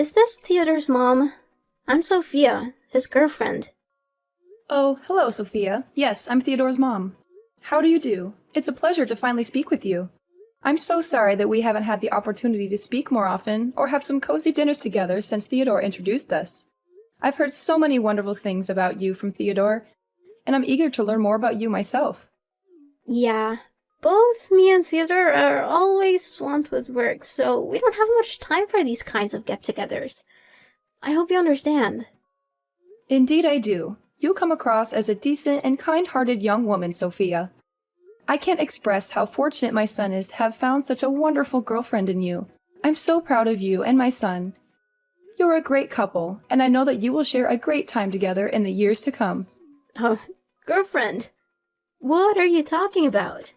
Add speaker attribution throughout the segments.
Speaker 1: Is this Theodore's mom? I'm Sophia, his girlfriend.
Speaker 2: Oh, hello, Sophia. Yes, I'm Theodore's mom. How do you do? It's a pleasure to finally speak with you. I'm so sorry that we haven't had the opportunity to speak more often or have some cozy dinners together since Theodore introduced us. I've heard so many wonderful things about you from Theodore, and I'm eager to learn more about you myself.
Speaker 1: Yeah, both me and Theodore are always swamped with work, so we don't have much time for these kinds of get-togethers. I hope you understand.
Speaker 2: Indeed I do. You come across as a decent and kind-hearted young woman, Sophia. I can't express how fortunate my son is to have found such a wonderful girlfriend in you. I'm so proud of you and my son. You're a great couple, and I know that you will share a great time together in the years to come.
Speaker 1: Oh, girlfriend? What are you talking about?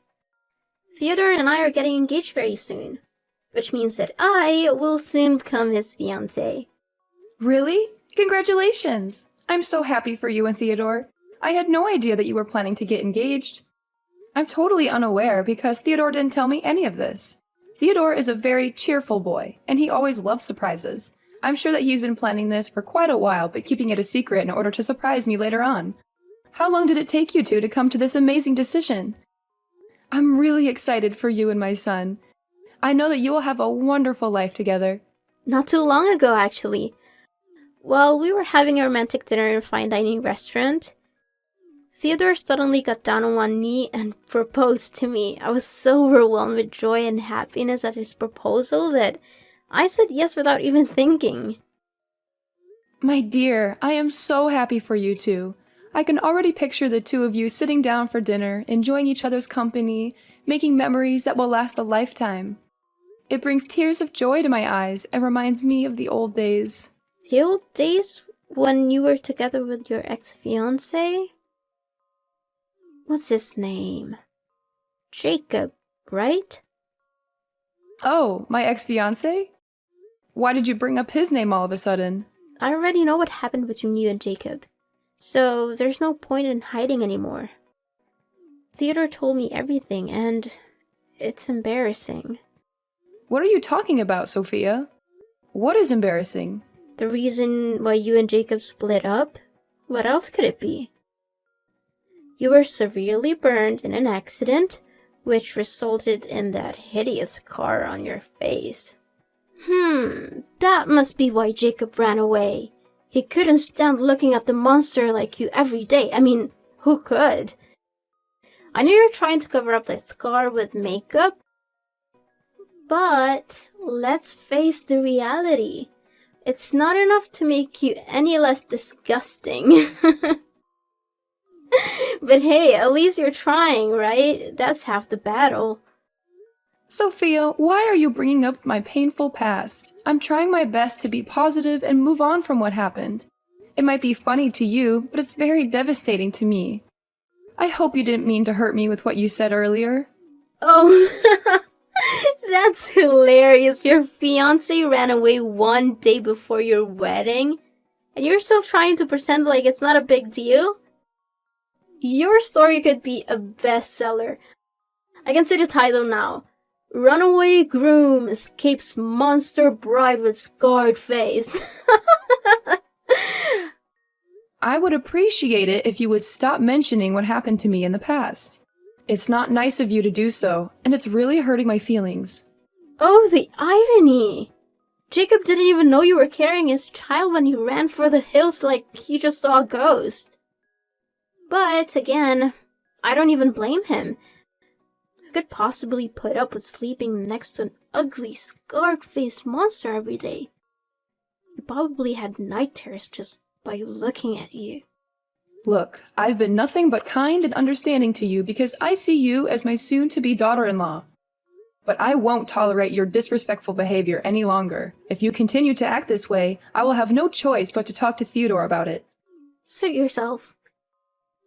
Speaker 1: Theodore and I are getting engaged very soon, which means that I will soon become his fiancé.
Speaker 2: Really? Congratulations! I'm so happy for you and Theodore. I had no idea that you were planning to get engaged. I'm totally unaware because Theodore didn't tell me any of this. Theodore is a very cheerful boy, and he always loves surprises. I'm sure that he's been planning this for quite a while, but keeping it a secret in order to surprise me later on. How long did it take you two to come to this amazing decision? I'm really excited for you and my son. I know that you will have a wonderful life together.
Speaker 1: Not too long ago, actually. While we were having a romantic dinner in a fine dining restaurant, Theodore suddenly got down on one knee and proposed to me. I was so overwhelmed with joy and happiness at his proposal that I said yes without even thinking.
Speaker 2: My dear, I am so happy for you two. I can already picture the two of you sitting down for dinner, enjoying each other's company, making memories that will last a lifetime. It brings tears of joy to my eyes and reminds me of the old days.
Speaker 1: The old days when you were together with your ex-fiancé? What's his name? Jacob, right?
Speaker 2: Oh, my ex-fiancé? Why did you bring up his name all of a sudden?
Speaker 1: I already know what happened between you and Jacob, so there's no point in hiding anymore. Theodore told me everything, and it's embarrassing.
Speaker 2: What are you talking about, Sophia? What is embarrassing?
Speaker 1: The reason why you and Jacob split up? What else could it be? You were severely burned in an accident, which resulted in that hideous scar on your face. That must be why Jacob ran away. He couldn't stand looking at the monster like you every day. I mean, who could? I know you're trying to cover up that scar with makeup, but let's face the reality. It's not enough to make you any less disgusting. But hey, at least you're trying, right? That's half the battle.
Speaker 2: Sophia, why are you bringing up my painful past? I'm trying my best to be positive and move on from what happened. It might be funny to you, but it's very devastating to me. I hope you didn't mean to hurt me with what you said earlier.
Speaker 1: Oh, that's hilarious. Your fiancé ran away one day before your wedding, and you're still trying to pretend like it's not a big deal? Your story could be a bestseller. I can see the title now. Runaway Groom Escapes Monster Bride with Scarred Face.
Speaker 2: I would appreciate it if you would stop mentioning what happened to me in the past. It's not nice of you to do so, and it's really hurting my feelings.
Speaker 1: Oh, the irony! Jacob didn't even know you were carrying his child when he ran for the hills like he just saw a ghost. But, again, I don't even blame him. Who could possibly put up with sleeping next to an ugly, scarred-faced monster every day? He probably had night terrors just by looking at you.
Speaker 2: Look, I've been nothing but kind and understanding to you because I see you as my soon-to-be daughter-in-law. But I won't tolerate your disrespectful behavior any longer. If you continue to act this way, I will have no choice but to talk to Theodore about it.
Speaker 1: Suit yourself.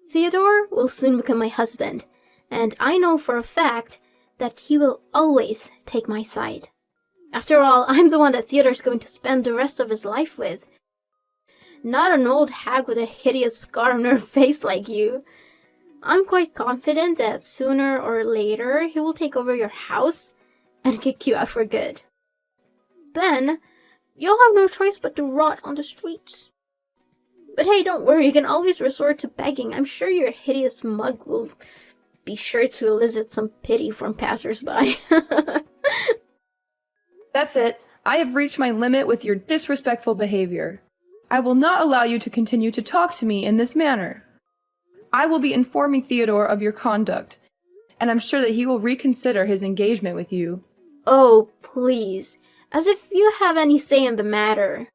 Speaker 1: Theodore will soon become my husband, and I know for a fact that he will always take my side. After all, I'm the one that Theodore's going to spend the rest of his life with. Not an old hag with a hideous scar on her face like you. I'm quite confident that sooner or later he will take over your house and kick you out for good. Then, you'll have no choice but to rot on the streets. But hey, don't worry, you can always resort to begging. I'm sure your hideous mug will be sure to elicit some pity from passers-by.
Speaker 2: That's it. I have reached my limit with your disrespectful behavior. I will not allow you to continue to talk to me in this manner. I will be informing Theodore of your conduct, and I'm sure that he will reconsider his engagement with you.
Speaker 1: Oh, please. As if you have any say in the matter.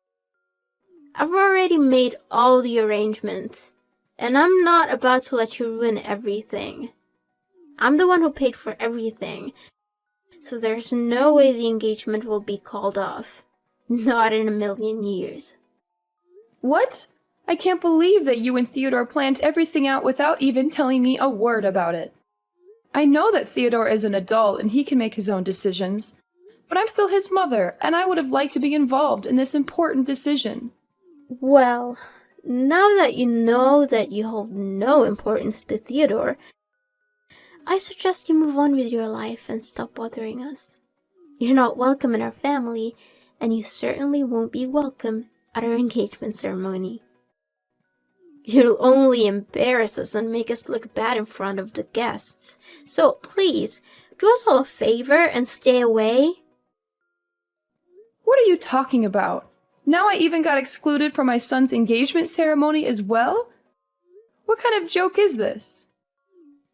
Speaker 1: I've already made all the arrangements, and I'm not about to let you ruin everything. I'm the one who paid for everything, so there's no way the engagement will be called off. Not in a million years.
Speaker 2: What? I can't believe that you and Theodore planned everything out without even telling me a word about it. I know that Theodore is an adult and he can make his own decisions, but I'm still his mother, and I would have liked to be involved in this important decision.
Speaker 1: Well, now that you know that you hold no importance to Theodore, I suggest you move on with your life and stop bothering us. You're not welcome in our family, and you certainly won't be welcome at our engagement ceremony. You'll only embarrass us and make us look bad in front of the guests. So please, do us all a favor and stay away.
Speaker 2: What are you talking about? Now I even got excluded from my son's engagement ceremony as well? What kind of joke is this?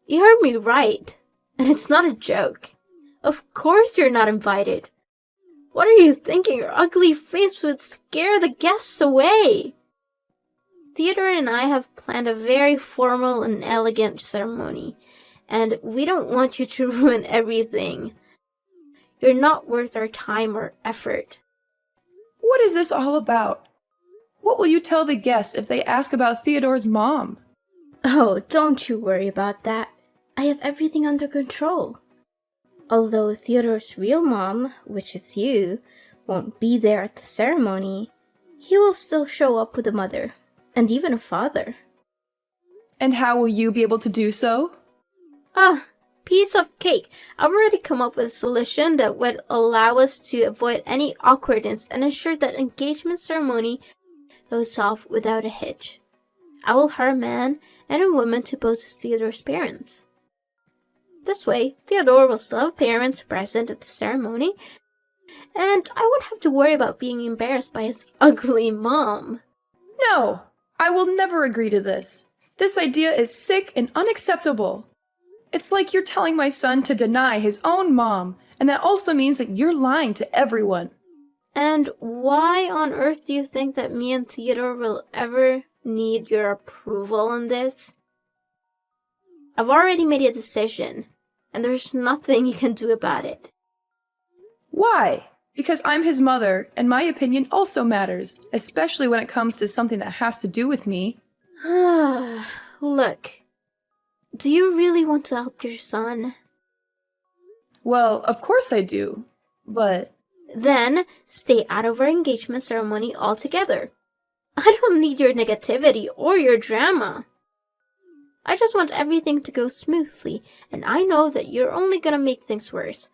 Speaker 1: You heard me right, and it's not a joke. Of course you're not invited. What are you thinking? Your ugly face would scare the guests away. Theodore and I have planned a very formal and elegant ceremony, and we don't want you to ruin everything. You're not worth our time or effort.
Speaker 2: What is this all about? What will you tell the guests if they ask about Theodore's mom?
Speaker 1: Oh, don't you worry about that. I have everything under control. Although Theodore's real mom, which is you, won't be there at the ceremony, he will still show up with a mother, and even a father.
Speaker 2: And how will you be able to do so?
Speaker 1: Piece of cake. I've already come up with a solution that would allow us to avoid any awkwardness and ensure that engagement ceremony goes off without a hitch. I will hire a man and a woman to pose as Theodore's parents. This way, Theodore will still have parents present at the ceremony, and I won't have to worry about being embarrassed by his ugly mom.
Speaker 2: No! I will never agree to this. This idea is sick and unacceptable. It's like you're telling my son to deny his own mom, and that also means that you're lying to everyone.
Speaker 1: And why on earth do you think that me and Theodore will ever need your approval on this? I've already made a decision, and there's nothing you can do about it.
Speaker 2: Why? Because I'm his mother, and my opinion also matters, especially when it comes to something that has to do with me.
Speaker 1: Look, do you really want to help your son?
Speaker 2: Well, of course I do, but...
Speaker 1: Then, stay out of our engagement ceremony altogether. I don't need your negativity or your drama. I just want everything to go smoothly, and I know that you're only gonna make things worse.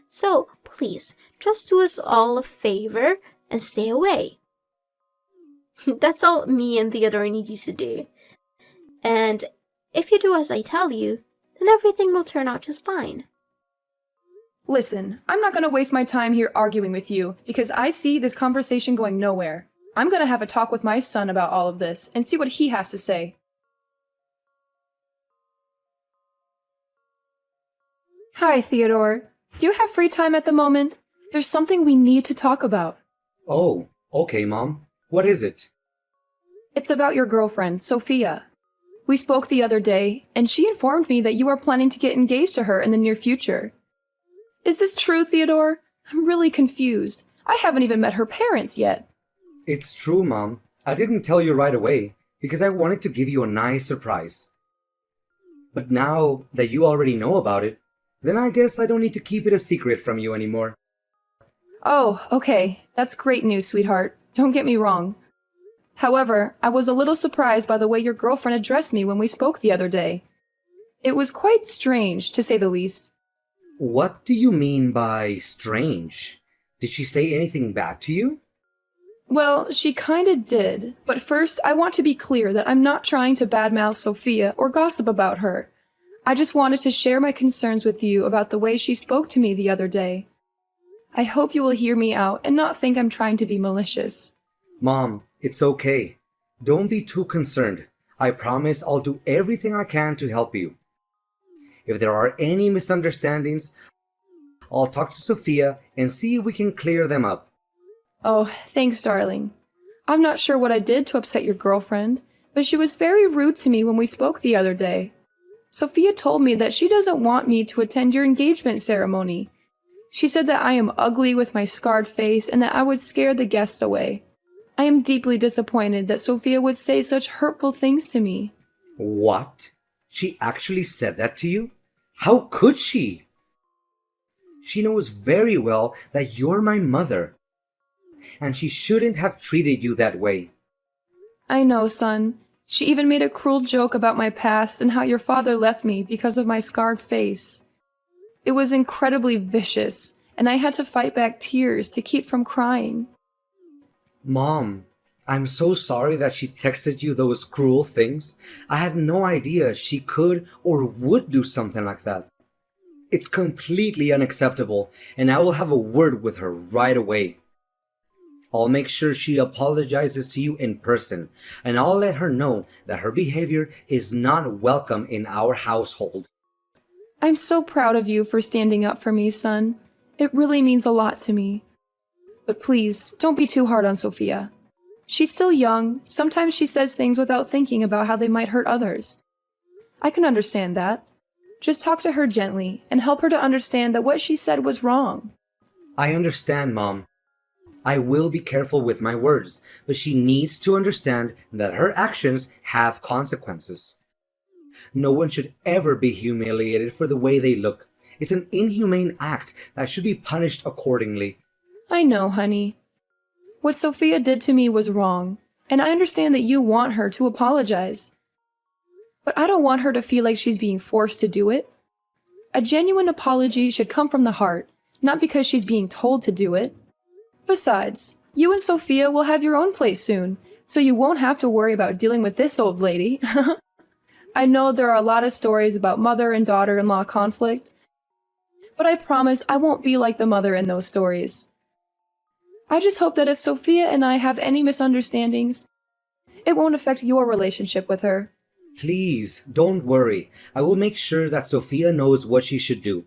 Speaker 1: So, please, just do us all a favor and stay away. That's all me and Theodore need you to do. And if you do as I tell you, then everything will turn out just fine.
Speaker 2: Listen, I'm not gonna waste my time here arguing with you, because I see this conversation going nowhere. I'm gonna have a talk with my son about all of this, and see what he has to say. Hi, Theodore. Do you have free time at the moment? There's something we need to talk about.
Speaker 3: Oh, okay, Mom. What is it?
Speaker 2: It's about your girlfriend, Sophia. We spoke the other day, and she informed me that you are planning to get engaged to her in the near future. Is this true, Theodore? I'm really confused. I haven't even met her parents yet.
Speaker 3: It's true, Mom. I didn't tell you right away because I wanted to give you a nice surprise. But now that you already know about it, then I guess I don't need to keep it a secret from you anymore.
Speaker 2: Oh, okay. That's great news, sweetheart. Don't get me wrong. However, I was a little surprised by the way your girlfriend addressed me when we spoke the other day. It was quite strange, to say the least.
Speaker 3: What do you mean by strange? Did she say anything bad to you?
Speaker 2: Well, she kinda did, but first I want to be clear that I'm not trying to badmouth Sophia or gossip about her. I just wanted to share my concerns with you about the way she spoke to me the other day. I hope you will hear me out and not think I'm trying to be malicious.
Speaker 3: Mom, it's okay. Don't be too concerned. I promise I'll do everything I can to help you. If there are any misunderstandings, I'll talk to Sophia and see if we can clear them up.
Speaker 2: Oh, thanks, darling. I'm not sure what I did to upset your girlfriend, but she was very rude to me when we spoke the other day. Sophia told me that she doesn't want me to attend your engagement ceremony. She said that I am ugly with my scarred face and that I would scare the guests away. I am deeply disappointed that Sophia would say such hurtful things to me.
Speaker 3: What? She actually said that to you? How could she? She knows very well that you're my mother, and she shouldn't have treated you that way.
Speaker 2: I know, son. She even made a cruel joke about my past and how your father left me because of my scarred face. It was incredibly vicious, and I had to fight back tears to keep from crying.
Speaker 3: Mom, I'm so sorry that she texted you those cruel things. I had no idea she could or would do something like that. It's completely unacceptable, and I will have a word with her right away. I'll make sure she apologizes to you in person, and I'll let her know that her behavior is not welcome in our household.
Speaker 2: I'm so proud of you for standing up for me, son. It really means a lot to me. But please, don't be too hard on Sophia. She's still young. Sometimes she says things without thinking about how they might hurt others. I can understand that. Just talk to her gently and help her to understand that what she said was wrong.
Speaker 3: I understand, Mom. I will be careful with my words, but she needs to understand that her actions have consequences. No one should ever be humiliated for the way they look. It's an inhumane act that should be punished accordingly.
Speaker 2: I know, honey. What Sophia did to me was wrong, and I understand that you want her to apologize. But I don't want her to feel like she's being forced to do it. A genuine apology should come from the heart, not because she's being told to do it. Besides, you and Sophia will have your own place soon, so you won't have to worry about dealing with this old lady. I know there are a lot of stories about mother and daughter-in-law conflict, but I promise I won't be like the mother in those stories. I just hope that if Sophia and I have any misunderstandings, it won't affect your relationship with her.
Speaker 3: Please, don't worry. I will make sure that Sophia knows what she should do.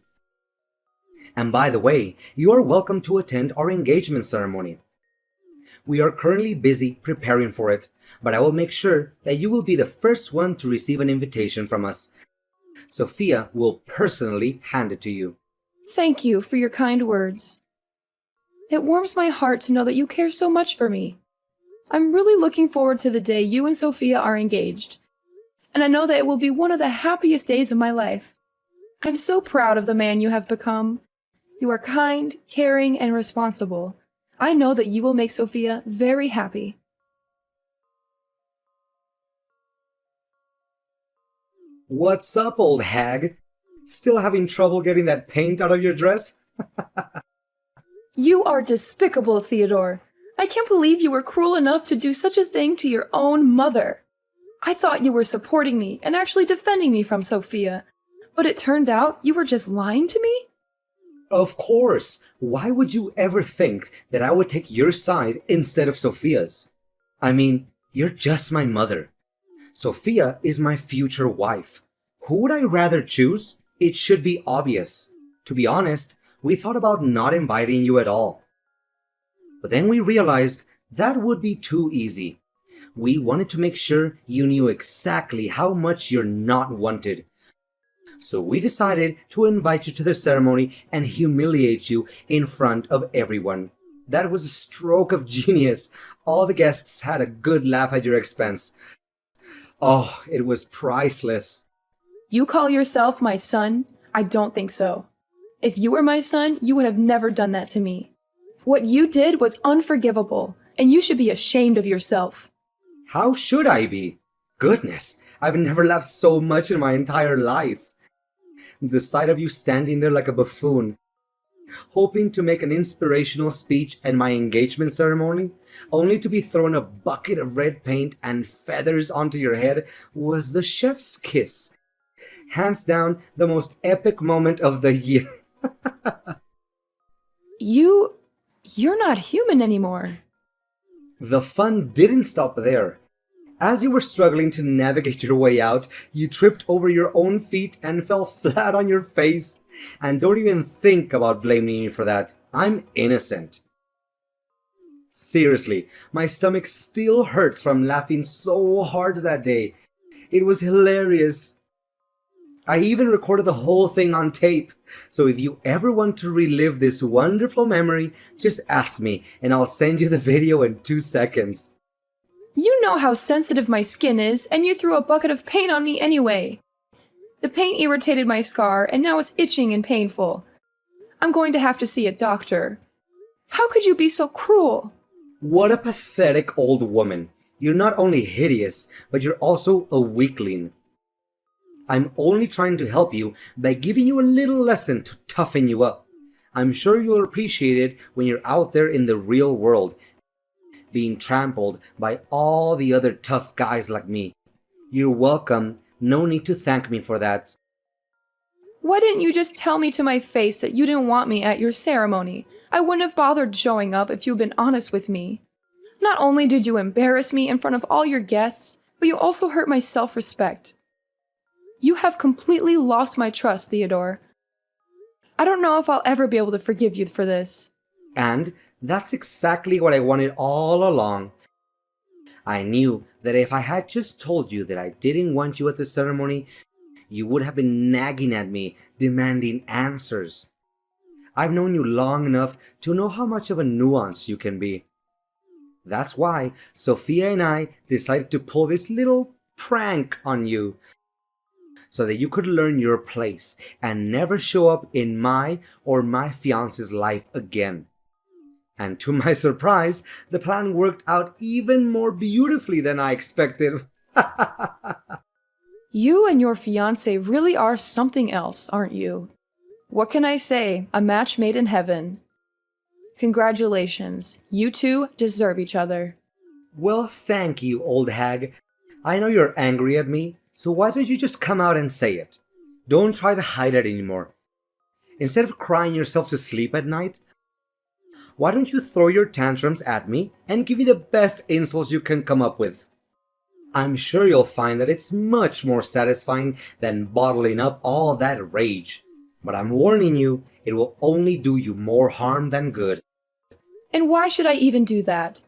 Speaker 3: And by the way, you are welcome to attend our engagement ceremony. We are currently busy preparing for it, but I will make sure that you will be the first one to receive an invitation from us. Sophia will personally hand it to you.
Speaker 2: Thank you for your kind words. It warms my heart to know that you care so much for me. I'm really looking forward to the day you and Sophia are engaged, and I know that it will be one of the happiest days of my life. I'm so proud of the man you have become. You are kind, caring, and responsible. I know that you will make Sophia very happy.
Speaker 3: What's up, old hag? Still having trouble getting that paint out of your dress?
Speaker 2: You are despicable, Theodore. I can't believe you were cruel enough to do such a thing to your own mother. I thought you were supporting me and actually defending me from Sophia, but it turned out you were just lying to me?
Speaker 3: Of course. Why would you ever think that I would take your side instead of Sophia's? I mean, you're just my mother. Sophia is my future wife. Who would I rather choose? It should be obvious. To be honest, we thought about not inviting you at all. But then we realized that would be too easy. We wanted to make sure you knew exactly how much you're not wanted. So we decided to invite you to the ceremony and humiliate you in front of everyone. That was a stroke of genius. All the guests had a good laugh at your expense. Oh, it was priceless.
Speaker 2: You call yourself my son? I don't think so. If you were my son, you would have never done that to me. What you did was unforgivable, and you should be ashamed of yourself.
Speaker 3: How should I be? Goodness, I've never laughed so much in my entire life. The sight of you standing there like a buffoon. hoping to make an inspirational speech at my engagement ceremony, only to be thrown a bucket of red paint and feathers onto your head, was the chef's kiss. Hands down, the most epic moment of the year.
Speaker 2: You're not human anymore.
Speaker 3: The fun didn't stop there. As you were struggling to navigate your way out, you tripped over your own feet and fell flat on your face. And don't even think about blaming me for that. I'm innocent. Seriously, my stomach still hurts from laughing so hard that day. It was hilarious. I even recorded the whole thing on tape. So if you ever want to relive this wonderful memory, just ask me and I'll send you the video in 2 seconds.
Speaker 2: You know how sensitive my skin is, and you threw a bucket of paint on me anyway. The paint irritated my scar, and now it's itching and painful. I'm going to have to see a doctor. How could you be so cruel?
Speaker 3: What a pathetic old woman. You're not only hideous, but you're also a weakling. I'm only trying to help you by giving you a little lesson to toughen you up. I'm sure you'll appreciate it when you're out there in the real world, being trampled by all the other tough guys like me. You're welcome. No need to thank me for that.
Speaker 2: Why didn't you just tell me to my face that you didn't want me at your ceremony? I wouldn't have bothered showing up if you'd been honest with me. Not only did you embarrass me in front of all your guests, but you also hurt my self-respect. You have completely lost my trust, Theodore. I don't know if I'll ever be able to forgive you for this.
Speaker 3: And that's exactly what I wanted all along. I knew that if I had just told you that I didn't want you at the ceremony, you would have been nagging at me, demanding answers. I've known you long enough to know how much of a nuance you can be. That's why Sophia and I decided to pull this little prank on you, so that you could learn your place and never show up in my or my fiance's life again. And to my surprise, the plan worked out even more beautifully than I expected.
Speaker 2: You and your fiancé really are something else, aren't you? What can I say? A match made in heaven. Congratulations. You two deserve each other.
Speaker 3: Well, thank you, old hag. I know you're angry at me, so why don't you just come out and say it? Don't try to hide it anymore. Instead of crying yourself to sleep at night, why don't you throw your tantrums at me and give me the best insults you can come up with? I'm sure you'll find that it's much more satisfying than bottling up all that rage. But I'm warning you, it will only do you more harm than good.
Speaker 2: And why should I even do that?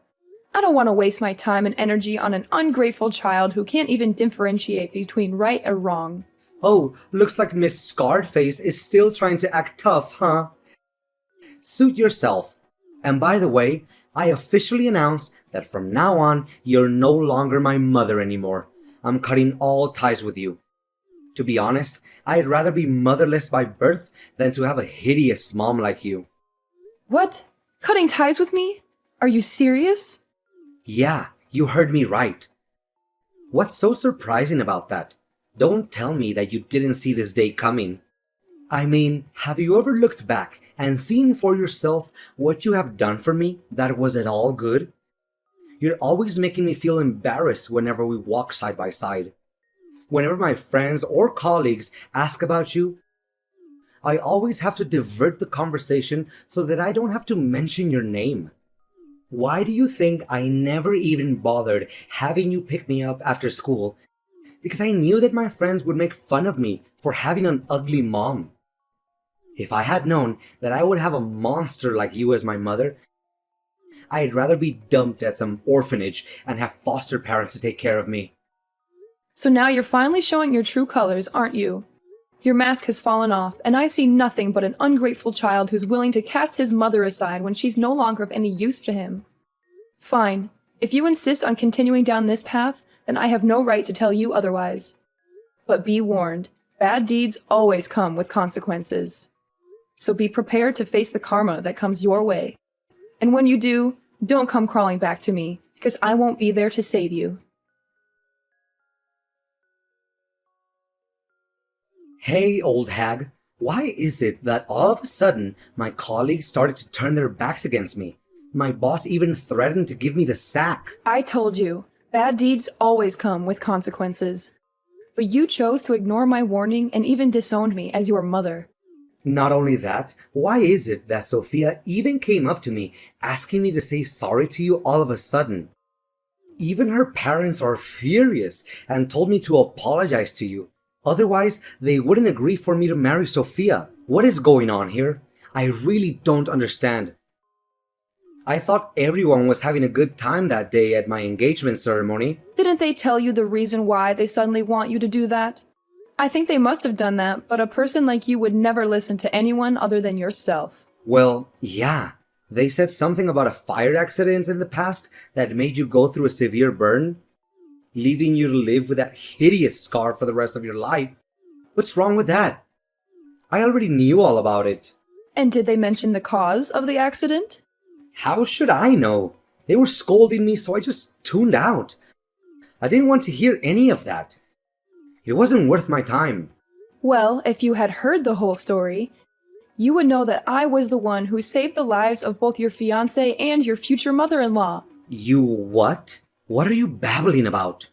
Speaker 2: I don't want to waste my time and energy on an ungrateful child who can't even differentiate between right or wrong.
Speaker 3: Oh, looks like Miss Scarred Face is still trying to act tough, huh? Suit yourself. And by the way, I officially announce that from now on, you're no longer my mother anymore. I'm cutting all ties with you. To be honest, I'd rather be motherless by birth than to have a hideous mom like you.
Speaker 2: What? Cutting ties with me? Are you serious?
Speaker 3: Yeah, you heard me right. What's so surprising about that? Don't tell me that you didn't see this day coming. I mean, have you ever looked back and seen for yourself what you have done for me that was at all good? You're always making me feel embarrassed whenever we walk side by side. Whenever my friends or colleagues ask about you, I always have to divert the conversation so that I don't have to mention your name. Why do you think I never even bothered having you pick me up after school? Because I knew that my friends would make fun of me for having an ugly mom. If I had known that I would have a monster like you as my mother, I'd rather be dumped at some orphanage and have foster parents to take care of me.
Speaker 2: So now you're finally showing your true colors, aren't you? Your mask has fallen off, and I see nothing but an ungrateful child who's willing to cast his mother aside when she's no longer of any use to him. Fine. If you insist on continuing down this path, then I have no right to tell you otherwise. But be warned, bad deeds always come with consequences. So be prepared to face the karma that comes your way. And when you do, don't come crawling back to me, because I won't be there to save you.
Speaker 3: Hey, old hag, Why is it that all of a sudden my colleagues started to turn their backs against me? My boss even threatened to give me the sack.
Speaker 2: I told you, bad deeds always come with consequences. But you chose to ignore my warning and even disowned me as your mother.
Speaker 3: Not only that, why is it that Sophia even came up to me asking me to say sorry to you all of a sudden? Even her parents are furious and told me to apologize to you. Otherwise, they wouldn't agree for me to marry Sophia. What is going on here? I really don't understand. I thought everyone was having a good time that day at my engagement ceremony.
Speaker 2: Didn't they tell you the reason why they suddenly want you to do that? I think they must have done that, but a person like you would never listen to anyone other than yourself.
Speaker 3: Well, yeah. They said something about a fire accident in the past that made you go through a severe burn, leaving you to live with that hideous scar for the rest of your life. What's wrong with that? I already knew all about it.
Speaker 2: And did they mention the cause of the accident?
Speaker 3: How should I know? They were scolding me, so I just tuned out. I didn't want to hear any of that. It wasn't worth my time.
Speaker 2: Well, if you had heard the whole story, you would know that I was the one who saved the lives of both your fiancé and your future mother-in-law.
Speaker 3: You what? What are you babbling about?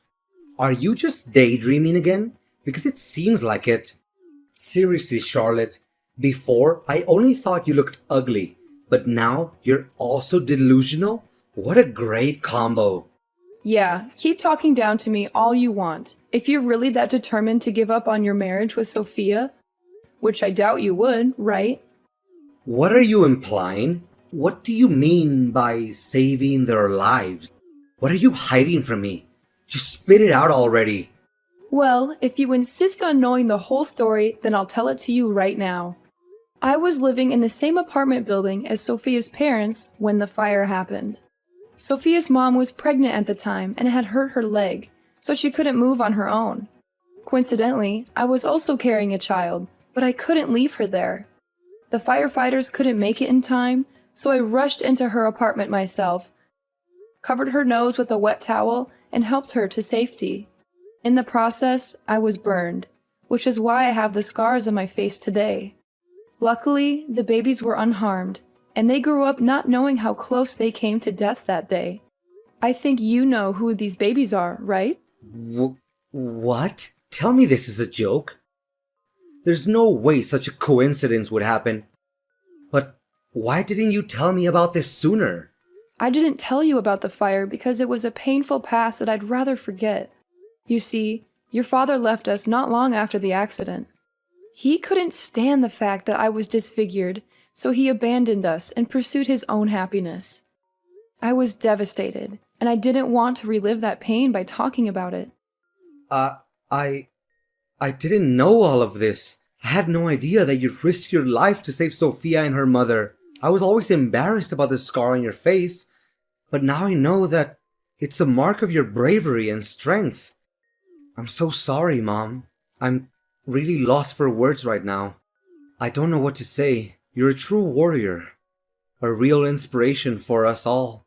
Speaker 3: Are you just daydreaming again? Because it seems like it. Seriously, Charlotte, before I only thought you looked ugly, but now you're also delusional? What a great combo.
Speaker 2: Yeah, keep talking down to me all you want. If you're really that determined to give up on your marriage with Sophia, which I doubt you would, right?
Speaker 3: What are you implying? What do you mean by saving their lives? What are you hiding from me? Just spit it out already.
Speaker 2: Well, if you insist on knowing the whole story, then I'll tell it to you right now. I was living in the same apartment building as Sophia's parents when the fire happened. Sophia's mom was pregnant at the time and had hurt her leg, so she couldn't move on her own. Coincidentally, I was also carrying a child, but I couldn't leave her there. The firefighters couldn't make it in time, so I rushed into her apartment myself, covered her nose with a wet towel, and helped her to safety. In the process, I was burned, which is why I have the scars on my face today. Luckily, the babies were unharmed, and they grew up not knowing how close they came to death that day. I think you know who these babies are, right?
Speaker 3: What? Tell me this is a joke. There's no way such a coincidence would happen. But why didn't you tell me about this sooner?
Speaker 2: I didn't tell you about the fire because it was a painful past that I'd rather forget. You see, your father left us not long after the accident. He couldn't stand the fact that I was disfigured, so he abandoned us and pursued his own happiness. I was devastated, and I didn't want to relive that pain by talking about it.
Speaker 3: I didn't know all of this. I had no idea that you'd risk your life to save Sophia and her mother. I was always embarrassed about the scar on your face, but now I know that it's a mark of your bravery and strength. I'm so sorry, Mom. I'm really lost for words right now. I don't know what to say. You're a true warrior. A real inspiration for us all.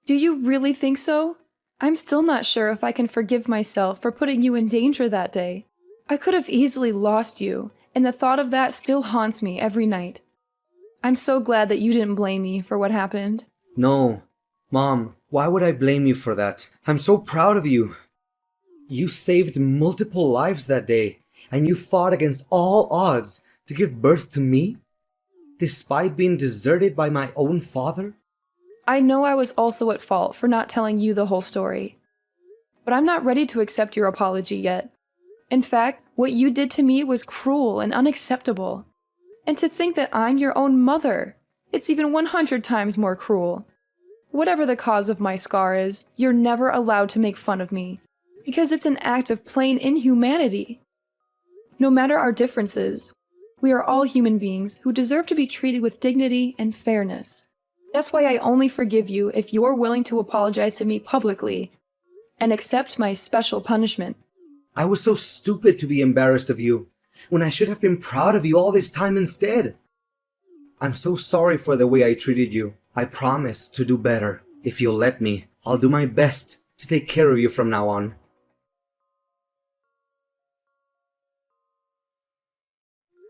Speaker 2: Do you really think so? I'm still not sure if I can forgive myself for putting you in danger that day. I could have easily lost you, and the thought of that still haunts me every night. I'm so glad that you didn't blame me for what happened.
Speaker 3: No. Mom, why would I blame you for that? I'm so proud of you. You saved multiple lives that day, and you fought against all odds to give birth to me, despite being deserted by my own father?
Speaker 2: I know I was also at fault for not telling you the whole story, but I'm not ready to accept your apology yet. In fact, what you did to me was cruel and unacceptable. And to think that I'm your own mother, it's even 100 times more cruel. Whatever the cause of my scar is, you're never allowed to make fun of me, because it's an act of plain inhumanity. No matter our differences, we are all human beings who deserve to be treated with dignity and fairness. That's why I only forgive you if you're willing to apologize to me publicly and accept my special punishment.
Speaker 3: I was so stupid to be embarrassed of you, when I should have been proud of you all this time instead. I'm so sorry for the way I treated you. I promise to do better. If you'll let me, I'll do my best to take care of you from now on.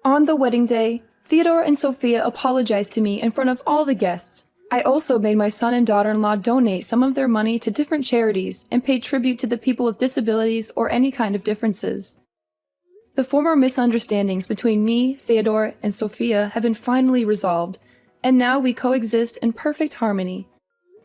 Speaker 2: On the wedding day, Theodore and Sophia apologized to me in front of all the guests. I also made my son and daughter-in-law donate some of their money to different charities and paid tribute to the people with disabilities or any kind of differences. The former misunderstandings between me, Theodore, and Sophia have been finally resolved, and now we coexist in perfect harmony.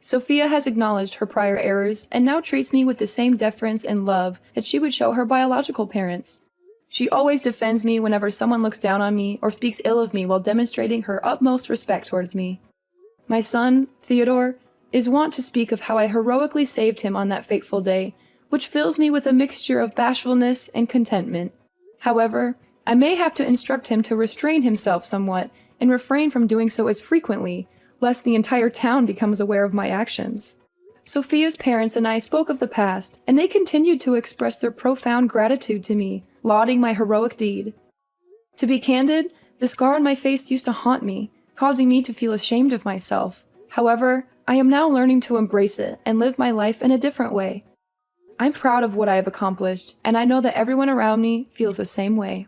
Speaker 2: Sophia has acknowledged her prior errors and now treats me with the same deference and love that she would show her biological parents. She always defends me whenever someone looks down on me or speaks ill of me while demonstrating her utmost respect towards me. My son, Theodore, is wont to speak of how I heroically saved him on that fateful day, which fills me with a mixture of bashfulness and contentment. However, I may have to instruct him to restrain himself somewhat and refrain from doing so as frequently, lest the entire town becomes aware of my actions. Sophia's parents and I spoke of the past, and they continued to express their profound gratitude to me, lauding my heroic deed. To be candid, the scar on my face used to haunt me, causing me to feel ashamed of myself. However, I am now learning to embrace it and live my life in a different way. I'm proud of what I have accomplished, and I know that everyone around me feels the same way.